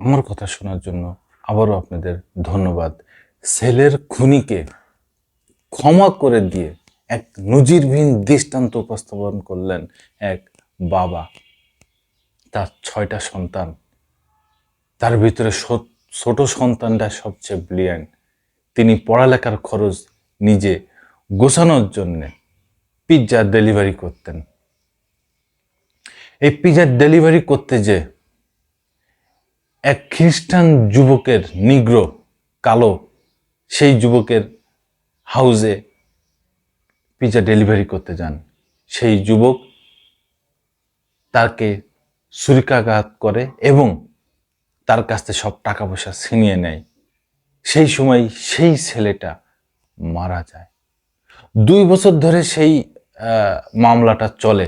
আমার কথা শোনার জন্য আবারও আপনাদের ধন্যবাদ। ছেলের খুনিকে ক্ষমা করে দিয়ে এক নজিরবিহীন দৃষ্টান্ত উপস্থাপন করলেন এক বাবা। তার 6টা সন্তান, তার ভিতরে ছোট সন্তানটা সবচেয়ে ব্রিলিয়ান্ট। তিনি পড়ালেখার খরচ নিজে গোছানোর জন্য পিৎজা ডেলিভারি করতেন। এই পিৎজা ডেলিভারি করতে যে এক খ্রিস্টান যুবকের নিগ্রো কালো সেই যুবকের হাউসে পিৎজা ডেলিভারি করতে যান। সেই যুবক তাকে ছুরিকাঘাত করে এবং তার কাছ থেকে সব টাকা পয়সা ছিনিয়ে নেয়। সেই সময় সেই ছেলেটা মারা যায়। 2 বছর ধরে সেই মামলাটা চলে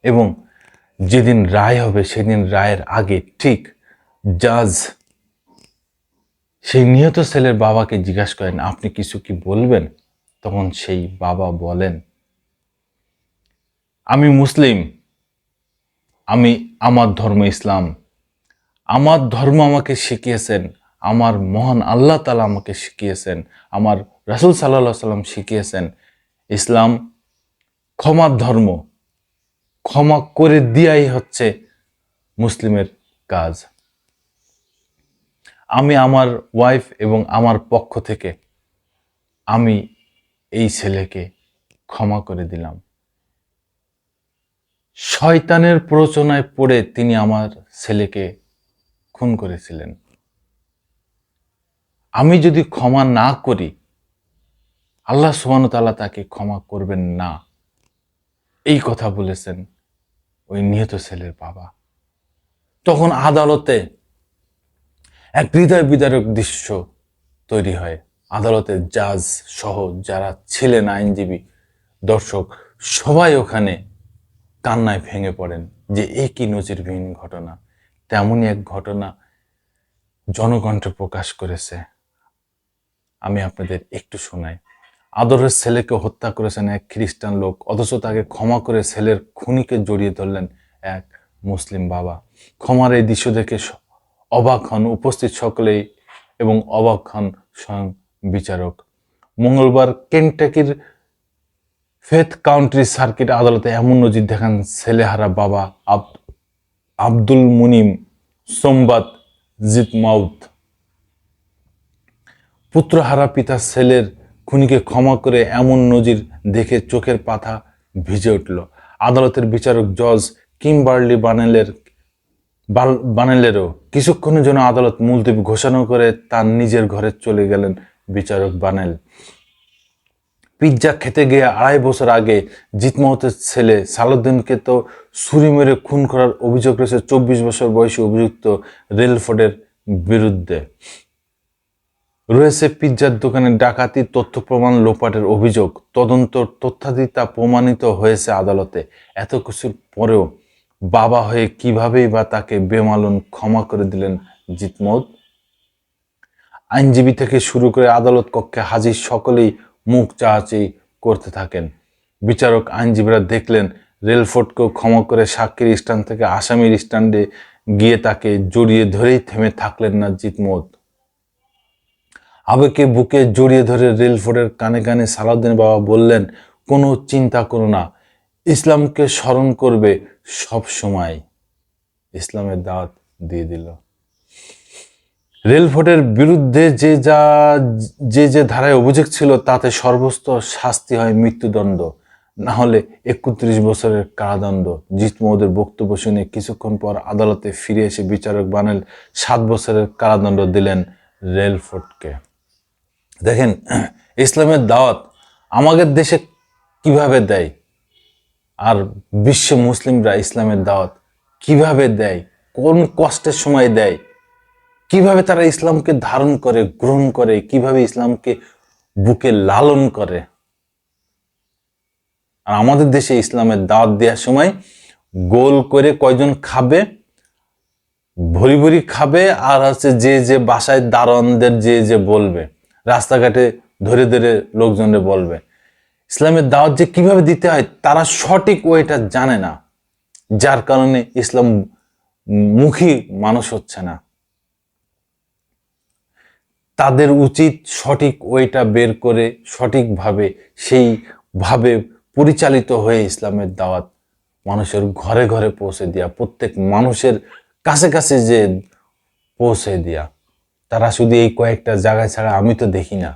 এবং যেদিন রায় হবে সেদিন রায়ের আগে ঠিক জাজ সেই নিহত ছেলের বাবাকে জিজ্ঞাসা করেন, আপনি কিছু কি বলবেন? তখন সেই বাবা বলেন, আমি মুসলিম, আমার ধর্ম ইসলাম। আমার ধর্ম আমাকে শিখিয়েছেন, আমার মহান আল্লাহ তাআলা আমাকে শিখিয়েছেন, আমার রাসূল সাল্লাল্লাহু আলাইহি সাল্লাম শিখিয়েছেন ইসলাম ক্ষমার ধর্ম। ক্ষমা করে দেয়াই হচ্ছে মুসলিমের কাজ। আমি আমার ওয়াইফ এবং আমার পক্ষ থেকে আমি এই ছেলেকে ক্ষমা করে দিলাম। শয়তানের প্ররোচনায় পড়ে তিনি আমার ছেলেকে খুন করেছিলেন। আমি যদি ক্ষমা না করি আল্লাহ সুবহানাহু ওয়া তাআলা তাকে ক্ষমা করবেন না। এই কথা বলেছেন ওই নিহত ছেলের বাবা। তখন আদালতে এক হৃদয় বিদারক দৃশ্য তৈরি হয়। আদালতের জাজ সহ যারা ছিলেন আইনজীবী, দর্শক সবাই ওখানে কান্নায় ভেঙে পড়েন যে এ কি নজিরবিহীন ঘটনা। তেমনই এক ঘটনা জনকণ্ঠে প্রকাশ করেছে। আমি আপনাদের একটু শোনাই। আদরের ছেলেকে হত্যা করেছেন এক খ্রিস্টান লোক, অথচ তাকে ক্ষমা করে ছেলের খুনিকে জড়িয়ে ধরলেন এক মুসলিম বাবা। ক্ষমার এই দৃশ্য দেখে অবাক হন উপস্থিত সকলেই এবং অবাক হন স্বয়ং বিচারক। মঙ্গলবার কেন্টাকির ফেথ কাউন্টি সার্কিট আদালতে এমন নজির দেখান ছেলেহারা বাবা আব্দুল মুনিম সোমবাত জিতমাউত। পুত্রহারা পিতা ছেলের খুনিকে ক্ষমা করে এমন নজির দেখে চোখের পাতা ভিজে উঠল। আদালতের বিচারক জজ কিমবার্লি বানেলেরও কিছুক্ষণের জন্য আদালত মুলতবি ঘোষণা করে তার নিজের ঘরে চলে গেলেন বিচারক বানেল। পিৎজা খেতে গিয়ে 2.5 বছর আগে জিতমাউতের ছেলে সালাউদ্দিনকে তো ছুরি মেরে খুন করার অভিযোগ রয়েছে 24 বছর বয়সী অভিযুক্ত রেলফোর্ডের বিরুদ্ধে। রয়েছে পিৎজার দোকানে ডাকাতি, তথ্য প্রমাণ লোপাটের অভিযোগ। তদন্ত তথ্যাদি তা প্রমাণিত হয়েছে আদালতে। এত কিছুর পরেও বাবা হয়ে কিভাবেই বা তাকে বেমালুম ক্ষমা করে দিলেন জিতমাউত। আইনজীবী থেকে শুরু করে আদালত কক্ষে হাজির সকলেই মুখ চাওয়াচাই করতে থাকেন। বিচারক আইনজীবীরা দেখলেন রেলফোর্ডকেও ক্ষমা করে সাক্ষীর স্থান থেকে আসামির স্ট্যান্ডে গিয়ে তাকে জড়িয়ে ধরেই থেমে থাকলেন না জিতমাউত। আবেগে বুকে জড়িয়ে ধরে রেলফোর্ডের কানে কানে সালাউদ্দিন বাবা বললেন, কোনো চিন্তা করো না, ইসলামকে স্মরণ করবে সব সময়। ইসলামের দাওয়াত দিয়ে দিল। রেলফোর্ডের বিরুদ্ধে যে ধারায় অভিযোগ ছিল তাতে সর্বোচ্চ শাস্তি হয় মৃত্যুদণ্ড, না হলে 31 বছরের কারাদণ্ড। জিতমাউতের বক্তব্য শুনে কিছুক্ষণ পর আদালতে ফিরে এসে বিচারক বানেল 7 বছরের কারাদণ্ড দিলেন রেলফোর্ডকে। দেখেন ইসলামের দাওয়াত আমাদের দেশে কিভাবে দেয় আর বিশ্ব মুসলিমরা ইসলামের দাওয়াত কিভাবে দেয়, কোন কষ্টের সময় দেয়, কিভাবে তারা ইসলামকে ধারণ করে গ্রহণ করে, কিভাবে ইসলামকে বুকে লালন করে। আর আমাদের দেশে ইসলামের দাওয়াত দেওয়ার সময় গোল করে কয়জন খাবে, ভরি ভরি খাবে, আর হচ্ছে যে বাসায় দারোয়ানদের যে বলবে, রাস্তাঘাটে ধরে ধরে লোকজনদের বলবে। ইসলামের দাওয়াত যে কিভাবে দিতে হয় তারা সঠিক ওয়েটা জানে না, যার কারণে ইসলাম মুখী মানুষ হচ্ছে না। তাদের উচিত সঠিক ওয়েটা বের করে সঠিকভাবে সেইভাবে পরিচালিত হয়ে ইসলামের দাওয়াত মানুষের ঘরে ঘরে পৌঁছে দেওয়া, প্রত্যেক মানুষের কাছে কাছে যে পৌঁছে দেওয়া। তারা শুধু এই কয়েকটা জায়গায় ছাড়া আমি তো দেখি না।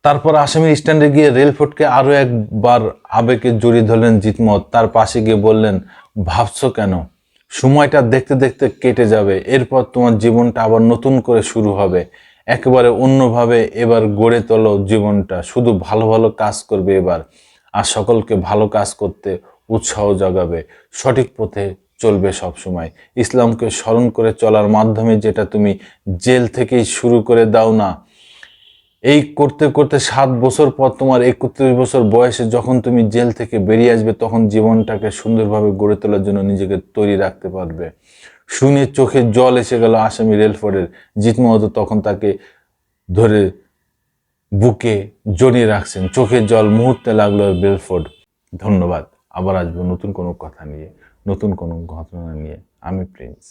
তারপর আসামির স্ট্যান্ডে গিয়ে রেলফোর্টকে আরো একবার আবেগে জড়িয়ে ধরলেন জিতমত। তার পাশে গিয়ে বললেন, ভাবছো কেন? সময়টা দেখতে দেখতে কেটে যাবে, এরপর তোমার জীবনটা আবার নতুন করে শুরু হবে, একেবারে অন্যভাবে। এবার গড়ে তোলো জীবনটা, শুধু ভালো ভালো কাজ করবে এবার, আর সকলকে ভালো কাজ করতে উৎসাহ জাগাবে, সঠিক পথে চলবে সব সময়। ইসলামকে স্মরণ করে চলার মাধ্যমে যেটা তুমি জেল থেকেই শুরু করে দাও না, এই করতে করতে 7 বছর পর তোমার 31 বছর বয়সে যখন তুমি জেল থেকে বেরিয়ে আসবে, তখন জীবনটাকে সুন্দরভাবে গড়ে তোলার জন্য নিজেকে তৈরি রাখতে পারবে। শুনে চোখে জল এসে গেল আসামি রেলফোর্ডের। জিতমতো তখন তাকে ধরে বুকে জড়িয়ে রাখছেন, চোখের জল মুহূর্তে লাগলো রেলফোর্ড। ধন্যবাদ। আবার আসবো নতুন কোনো কথা নিয়ে, নতুন কোনো ঘটনা নিয়ে। আমি প্রিন্স।